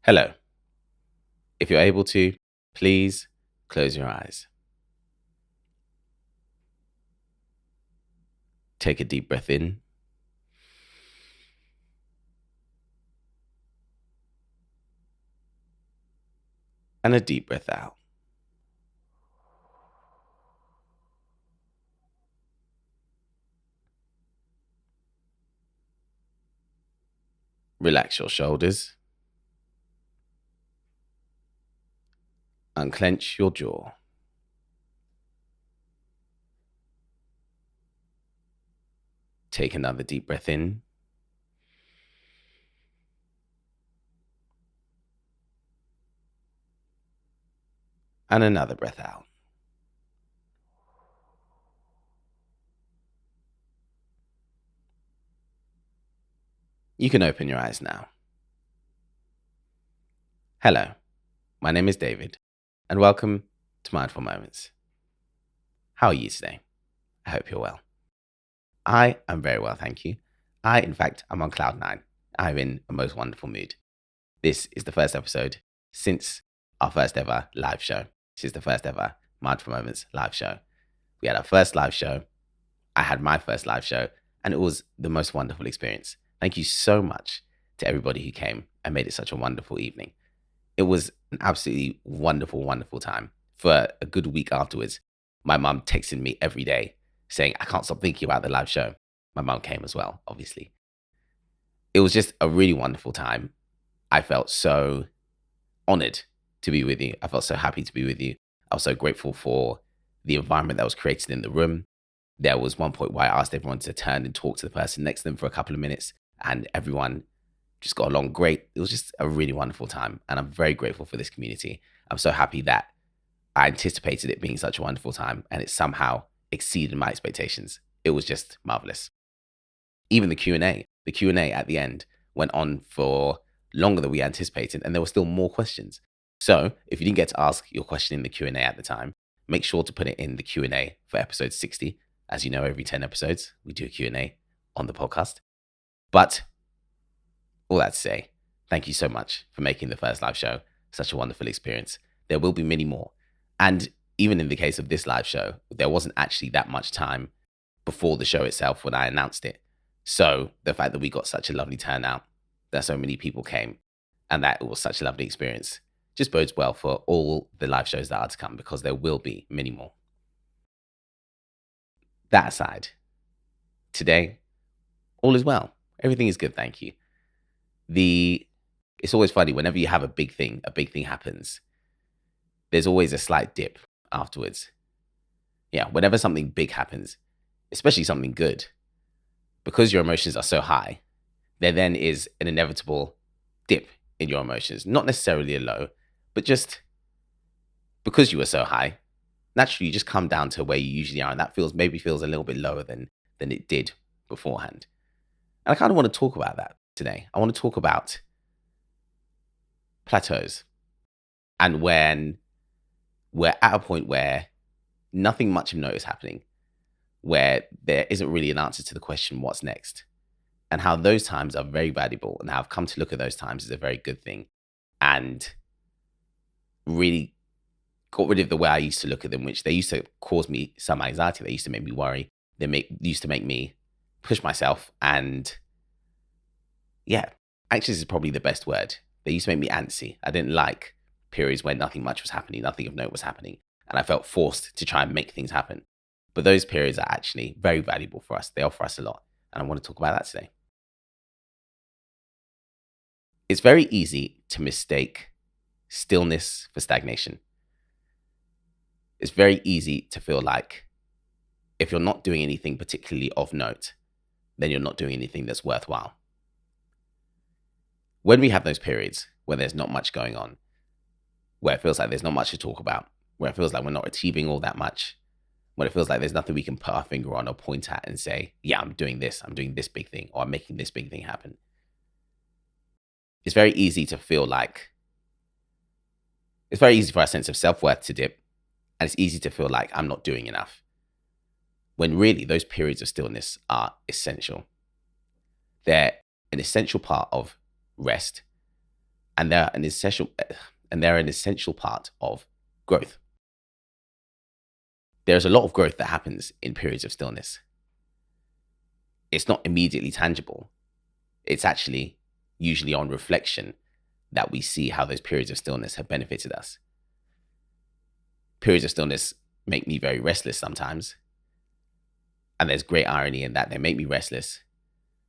Hello. If you're able to, please close your eyes. Take a deep breath in and a deep breath out. Relax your shoulders. Unclench your jaw. Take another deep breath in and another breath out. You can open your eyes now. Hello, my name is David, and welcome to Mindful Moments. How are you today? I hope you're well. I am very well, thank you. In fact, I'm on cloud nine. I'm in a most wonderful mood. This is the first episode since our first ever live show. This is the first ever Mindful Moments live show. We had our first live show. I had my first live show, and it was the most wonderful experience. Thank you so much to everybody who came and made it such a wonderful evening. It was an absolutely wonderful, wonderful time. For a good week afterwards, my mum texted me every day saying, I can't stop thinking about the live show. My mum came as well, obviously. It was just a really wonderful time. I felt so honored to be with you. I felt so happy to be with you. I was so grateful for the environment that was created in the room. There was one point where I asked everyone to turn and talk to the person next to them for a couple of minutes, and everyone just got along great. It was just a really wonderful time, and I'm very grateful for this community. I'm so happy that I anticipated it being such a wonderful time, and it somehow exceeded my expectations. It was just marvelous. Even the Q&A at the end went on for longer than we anticipated, and there were still more questions. So if you didn't get to ask your question in the Q&A at the time, make sure to put it in the Q&A for episode 60. As you know, every 10 episodes, we do a Q&A on the podcast. But all that to say, thank you so much for making the first live show such a wonderful experience. There will be many more. And even in the case of this live show, there wasn't actually that much time before the show itself when I announced it. So the fact that we got such a lovely turnout, that so many people came, and that it was such a lovely experience, just bodes well for all the live shows that are to come, because there will be many more. That aside, today, all is well. Everything is good, thank you. It's always funny whenever you have a big thing happens. There's always a slight dip afterwards. Yeah, whenever something big happens, especially something good, because your emotions are so high, there then is an inevitable dip in your emotions. Not necessarily a low, but just because you were so high, naturally you just come down to where you usually are, and that maybe feels a little bit lower than it did beforehand. And I kind of want to talk about that today. I want to talk about plateaus, and when we're at a point where nothing much of note is happening, where there isn't really an answer to the question, what's next? And how those times are very valuable, and how I've come to look at those times as a very good thing, and really got rid of the way I used to look at them, which they used to cause me some anxiety. They used to make me worry. Used to make me push myself. And yeah, anxious is probably the best word. They used to make me antsy. I didn't like periods where nothing much was happening, nothing of note was happening, and I felt forced to try and make things happen. But those periods are actually very valuable for us. They offer us a lot. And I want to talk about that today. It's very easy to mistake stillness for stagnation. It's very easy to feel like if you're not doing anything particularly of note, then you're not doing anything that's worthwhile. When we have those periods where there's not much going on, where it feels like there's not much to talk about, where it feels like we're not achieving all that much, when it feels like there's nothing we can put our finger on or point at and say, yeah, I'm doing this big thing, or I'm making this big thing happen. It's very easy to feel like, it's very easy for our sense of self-worth to dip, and it's easy to feel like I'm not doing enough, when really those periods of stillness are essential. They're an essential part of rest, and they're an essential part of growth. There's a lot of growth that happens in periods of stillness. It's not immediately tangible. It's actually usually on reflection that we see how those periods of stillness have benefited us. Periods of stillness make me very restless sometimes. And there's great irony in that they make me restless.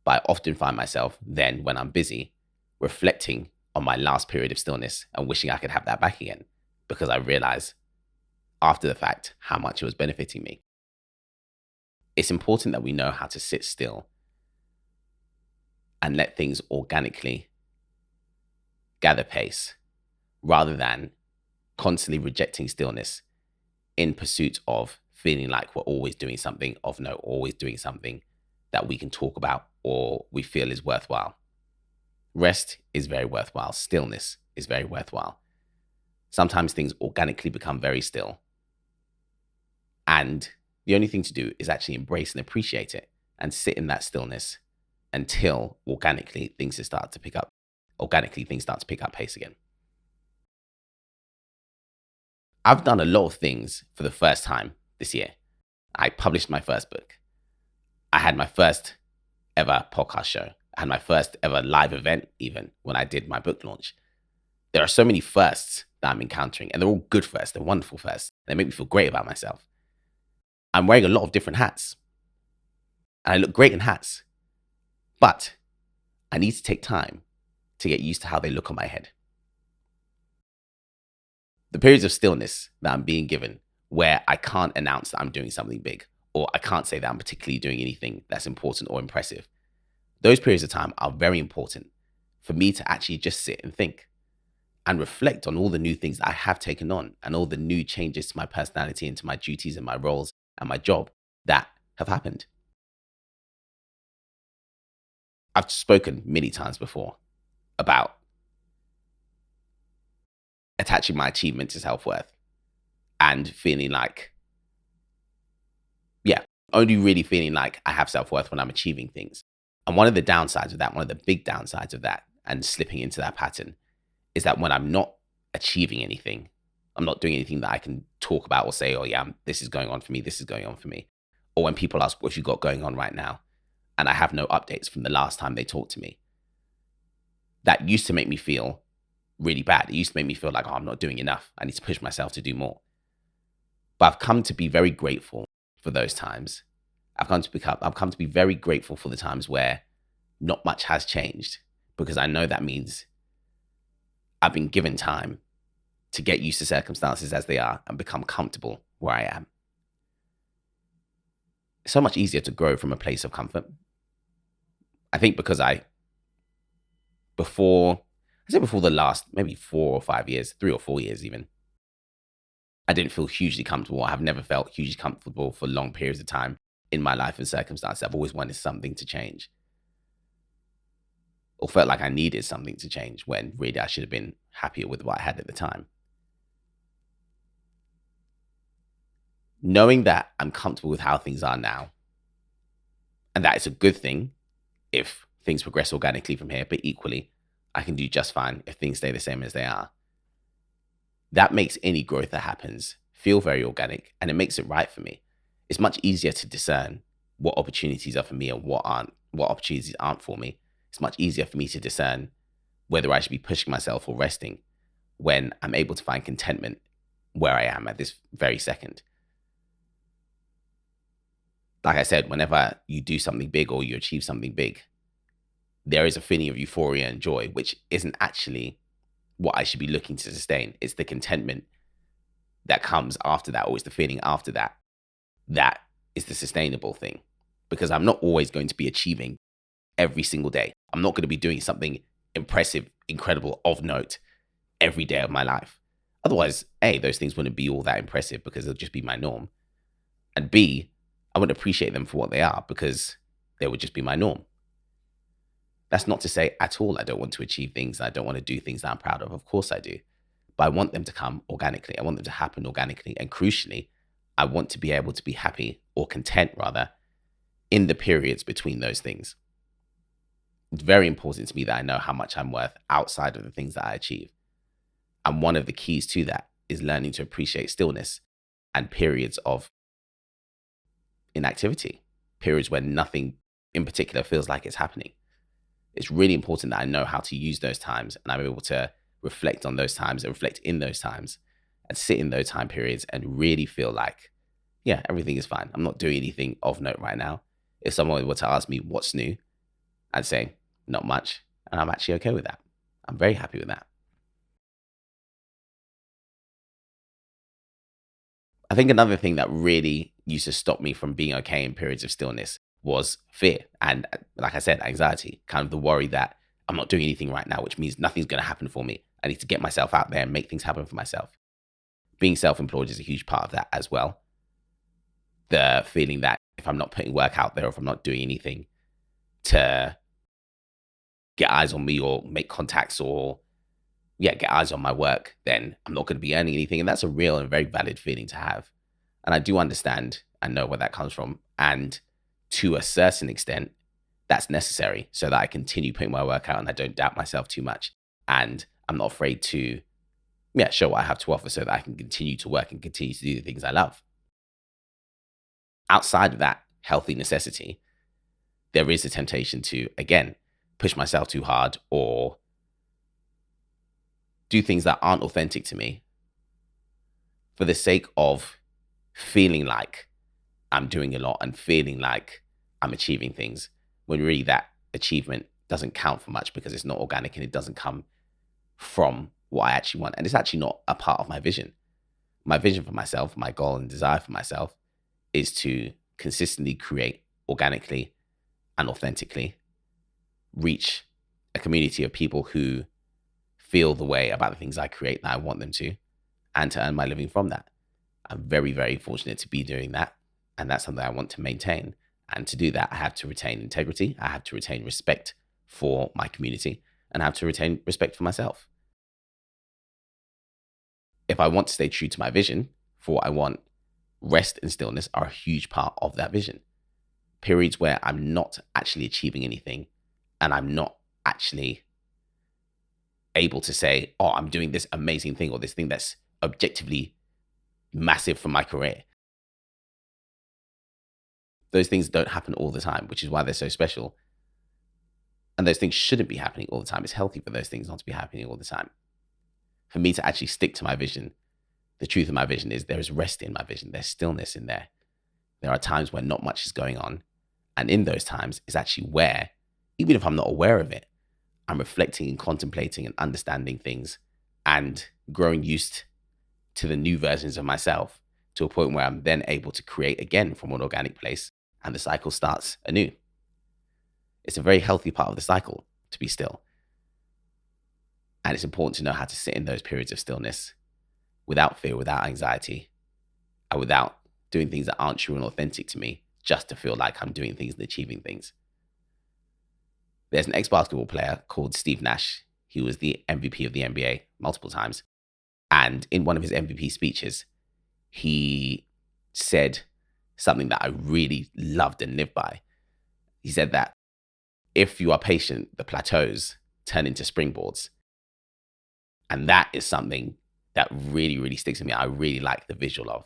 But I often find myself then, when I'm busy, reflecting on my last period of stillness and wishing I could have that back again, because I realize after the fact how much it was benefiting me. It's important that we know how to sit still and let things organically gather pace, rather than constantly rejecting stillness in pursuit of feeling like we're always doing something of note, always doing something that we can talk about or we feel is worthwhile. Rest is very worthwhile. Stillness is very worthwhile. Sometimes things organically become very still. And the only thing to do is actually embrace and appreciate it and sit in that stillness until organically things start to pick up pace again. I've done a lot of things for the first time this year. I published my first book. I had my first ever podcast show. I had my first ever live event, even when I did my book launch. There are so many firsts that I'm encountering, and they're all good firsts. They're wonderful firsts. They make me feel great about myself. I'm wearing a lot of different hats, and I look great in hats, but I need to take time to get used to how they look on my head. The periods of stillness that I'm being given, where I can't announce that I'm doing something big, or I can't say that I'm particularly doing anything that's important or impressive, those periods of time are very important for me to actually just sit and think and reflect on all the new things that I have taken on and all the new changes to my personality and to my duties and my roles and my job that have happened. I've spoken many times before about attaching my achievement to self-worth and feeling like, only really feeling like I have self-worth when I'm achieving things. And one of the downsides of that, one of the big downsides of that and slipping into that pattern is that when I'm not achieving anything, I'm not doing anything that I can talk about or say, oh yeah, this is going on for me, this is going on for me. Or when people ask, what have you got going on right now? And I have no updates from the last time they talked to me. That used to make me feel really bad. It used to make me feel like, oh, I'm not doing enough. I need to push myself to do more. But I've come to be very grateful for those times. I've come to be very grateful for the times where not much has changed, because I know that means I've been given time to get used to circumstances as they are and become comfortable where I am. It's so much easier to grow from a place of comfort. I think because before the last maybe 4 or 5 years, 3 or 4 years even, I didn't feel hugely comfortable. I've never felt hugely comfortable for long periods of time in my life and circumstances. I've always wanted something to change, or felt like I needed something to change when really I should have been happier with what I had at the time. Knowing that I'm comfortable with how things are now, and that it's a good thing if things progress organically from here, but equally, I can do just fine if things stay the same as they are. That makes any growth that happens feel very organic, and it makes it right for me. It's much easier to discern what opportunities are for me and what opportunities aren't for me. It's much easier for me to discern whether I should be pushing myself or resting when I'm able to find contentment where I am at this very second. Like I said, whenever you do something big or you achieve something big, there is a feeling of euphoria and joy, which isn't actually what I should be looking to sustain. It's the contentment that comes after that, or it's the feeling after that, that is the sustainable thing. Because I'm not always going to be achieving every single day. I'm not going to be doing something impressive, incredible, of note every day of my life. Otherwise, A, those things wouldn't be all that impressive because they'll just be my norm. And B, I wouldn't appreciate them for what they are because they would just be my norm. That's not to say at all I don't want to achieve things. I don't want to do things that I'm proud of. Of course I do. But I want them to come organically. I want them to happen organically. And crucially, I want to be able to be happy, or content rather, in the periods between those things. It's very important to me that I know how much I'm worth outside of the things that I achieve. And one of the keys to that is learning to appreciate stillness and periods of inactivity, periods where nothing in particular feels like it's happening. It's really important that I know how to use those times, and I'm able to reflect on those times and reflect in those times and sit in those time periods and really feel like, yeah, everything is fine. I'm not doing anything of note right now. If someone were to ask me what's new, I'd say not much. And I'm actually okay with that. I'm very happy with that. I think another thing that really used to stop me from being okay in periods of stillness was fear. And like I said, anxiety, kind of the worry that I'm not doing anything right now, which means nothing's going to happen for me. I need to get myself out there and make things happen for myself. Being self employed is a huge part of that as well. The feeling that if I'm not putting work out there, or if I'm not doing anything to get eyes on me or make contacts or, yeah, get eyes on my work, then I'm not going to be earning anything. And that's a real and very valid feeling to have. And I do understand and know where that comes from. And to a certain extent, that's necessary so that I continue putting my work out and I don't doubt myself too much. And I'm not afraid to, yeah, show what I have to offer so that I can continue to work and continue to do the things I love. Outside of that healthy necessity, there is a temptation to, again, push myself too hard or do things that aren't authentic to me for the sake of feeling like I'm doing a lot and feeling like I'm achieving things, when really that achievement doesn't count for much because it's not organic and it doesn't come from what I actually want. And it's actually not a part of my vision. My vision for myself, my goal and desire for myself is to consistently create organically and authentically, reach a community of people who feel the way about the things I create that I want them to, and to earn my living from that. I'm very, very fortunate to be doing that. And that's something I want to maintain. And to do that, I have to retain integrity. I have to retain respect for my community and I have to retain respect for myself. If I want to stay true to my vision for what I want, rest and stillness are a huge part of that vision. Periods where I'm not actually achieving anything and I'm not actually able to say, oh, I'm doing this amazing thing or this thing that's objectively massive for my career. Those things don't happen all the time, which is why they're so special. And those things shouldn't be happening all the time. It's healthy for those things not to be happening all the time. For me to actually stick to my vision, the truth of my vision is there is rest in my vision. There's stillness in there. There are times when not much is going on. And in those times, it's actually where, even if I'm not aware of it, I'm reflecting and contemplating and understanding things and growing used to the new versions of myself to a point where I'm then able to create again from an organic place and the cycle starts anew. It's a very healthy part of the cycle to be still. And it's important to know how to sit in those periods of stillness without fear, without anxiety, and without doing things that aren't true and authentic to me just to feel like I'm doing things and achieving things. There's an ex-basketball player called Steve Nash. He was the MVP of the NBA multiple times. And in one of his MVP speeches, he said something that I really loved and lived by. He said that if you are patient, the plateaus turn into springboards. And that is something that really, really sticks with me. I really like the visual of.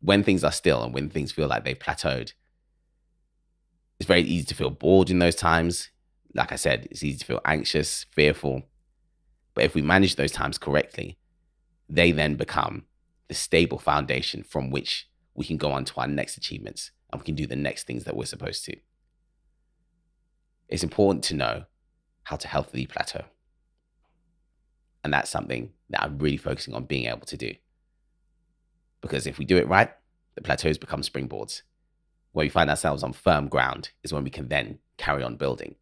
When things are still and when things feel like they've plateaued, it's very easy to feel bored in those times. Like I said, it's easy to feel anxious, fearful. But if we manage those times correctly, they then become the stable foundation from which we can go on to our next achievements and we can do the next things that we're supposed to. It's important to know how to healthily plateau. And that's something that I'm really focusing on being able to do. Because if we do it right, the plateaus become springboards. Where we find ourselves on firm ground is when we can then carry on building.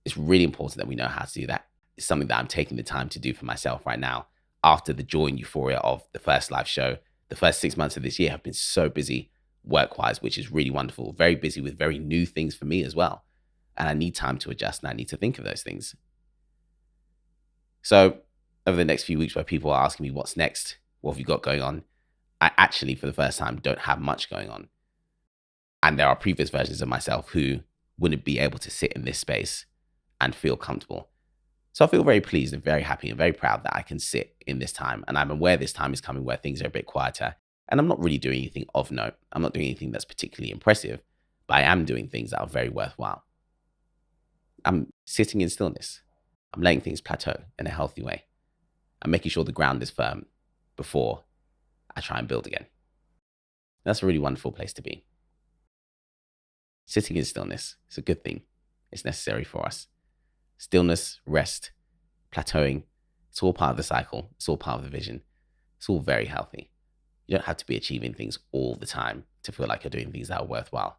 It's really important that we know how to do that. It's something that I'm taking the time to do for myself right now. After the joy and euphoria of the first live show, the first 6 months of this year have been so busy work-wise, which is really wonderful. Very busy with very new things for me as well. And I need time to adjust and I need to think of those things. So over the next few weeks where people are asking me what's next, what have you got going on? I actually, for the first time, don't have much going on. And there are previous versions of myself who wouldn't be able to sit in this space and feel comfortable. So I feel very pleased and very happy and very proud that I can sit in this time. And I'm aware this time is coming where things are a bit quieter. And I'm not really doing anything of note. I'm not doing anything that's particularly impressive, but I am doing things that are very worthwhile. I'm sitting in stillness. I'm letting things plateau in a healthy way. I'm making sure the ground is firm before I try and build again. That's a really wonderful place to be. Sitting in stillness is a good thing. It's necessary for us. Stillness, rest, plateauing, it's all part of the cycle. It's all part of the vision. It's all very healthy. You don't have to be achieving things all the time to feel like you're doing things that are worthwhile.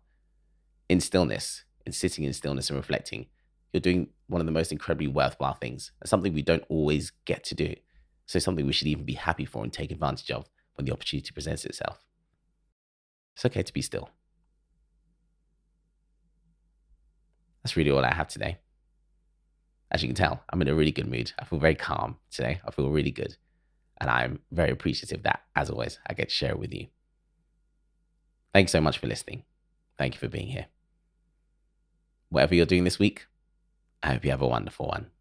In stillness, in sitting in stillness and reflecting, you're doing one of the most incredibly worthwhile things, and something we don't always get to do. So something we should even be happy for and take advantage of when the opportunity presents itself. It's okay to be still. That's really all I have today. As you can tell, I'm in a really good mood. I feel very calm today. I feel really good. And I'm very appreciative that, as always, I get to share it with you. Thanks so much for listening. Thank you for being here. Whatever you're doing this week, I hope you have a wonderful one.